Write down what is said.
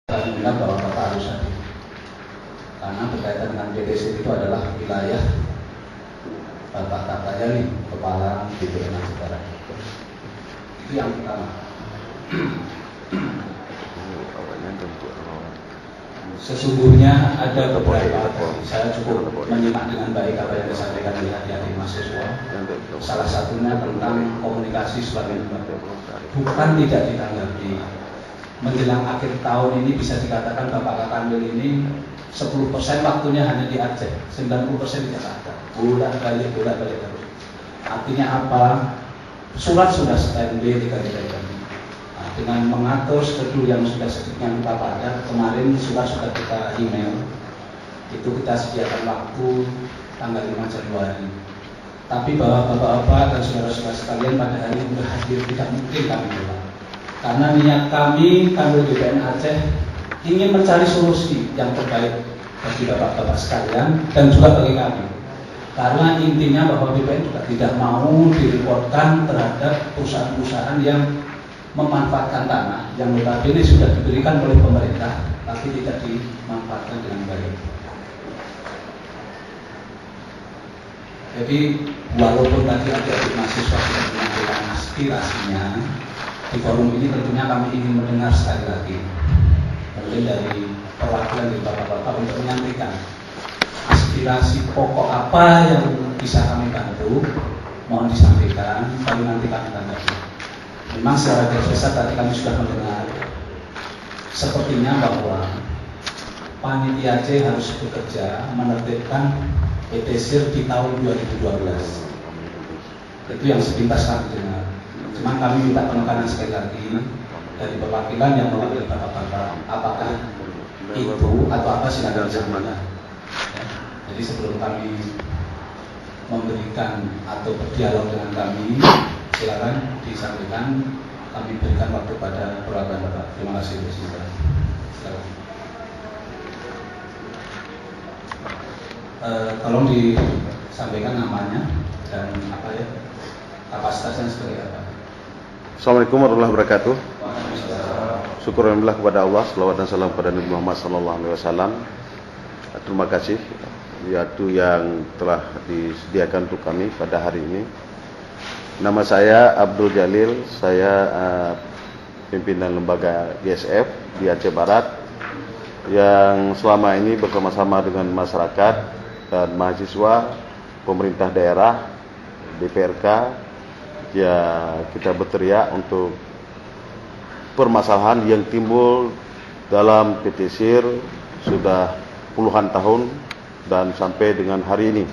Kami bilang bahwa Bapak harus hadir karena berkaitan dengan PTC itu adalah wilayah Bapak Kartajani, Kepala BPN Saudara. Itu yang pertama. Sesungguhnya ada beberapa, saya cukup menyimak dengan baik apa yang disampaikan oleh adik-adik mahasiswa. Salah satunya tentang komunikasi sebagai lembaga. Bukan tidak ditanggapi. Menjelang akhir tahun ini bisa dikatakan Bapak Kamil ini 10% waktunya hanya di Aceh, 90% di Jakarta. Bolak-balik terus. Artinya apa? Surat sudah standby 3 kali. Nah, dengan mengatur schedule yang sudah sedikitnya kita pada kemarin surat sudah kita email. Itu kita sediakan waktu tanggal 5 Januari. Tapi bahwa bapak-bapak dan saudara-saudara sekalian pada hari ini berhadir tidak mungkin kami tolak. Karena niat kami BPN Aceh ingin mencari solusi yang terbaik bagi bapak-bapak sekalian dan juga bagi kami. Karena intinya bahwa BPN juga tidak mau direportkan terhadap perusahaan-perusahaan yang memanfaatkan tanah yang notabene sudah diberikan oleh pemerintah tapi tidak dimanfaatkan dengan baik. Jadi walaupun tadi adik-adik mahasiswa sudah menyampaikan aspirasinya, di forum ini tentunya kami ingin mendengar sekali lagi mungkin dari perwakilan dari bapak-bapak untuk menyampaikan aspirasi pokok apa yang bisa kami bantu, mohon disampaikan, tapi nanti kami tanggapi. Memang secara garis besar tadi kami sudah mendengar sepertinya bahwa panitia C harus bekerja menertibkan PTC di tahun 2012. Itu yang sepintas kami dengar. Cuma kami minta penekanan sekali lagi dari perwakilan yang mewakili bapak-bapak, apakah itu atau apa silakan disampaikan. Ya. Jadi sebelum kami memberikan atau berdialog dengan kami, silakan disampaikan. Kami berikan waktu pada perwakilan bapak. Terima kasih. Silakan. Tolong disampaikan namanya dan apa ya kapasitasnya seperti apa. Assalamualaikum warahmatullahi wabarakatuh. Syukur alhamdulillah kepada Allah, selawat dan salam kepada Nabi Muhammad SAW. Terima kasih yaitu yang telah disediakan untuk kami pada hari ini. Nama saya Abdul Jalil, saya pimpinan lembaga GSF di Aceh Barat yang selama ini bersama-sama dengan masyarakat dan mahasiswa, pemerintah daerah, DPRK, ya kita berteriak untuk permasalahan yang timbul dalam PT SIR sudah puluhan tahun dan sampai dengan hari ini.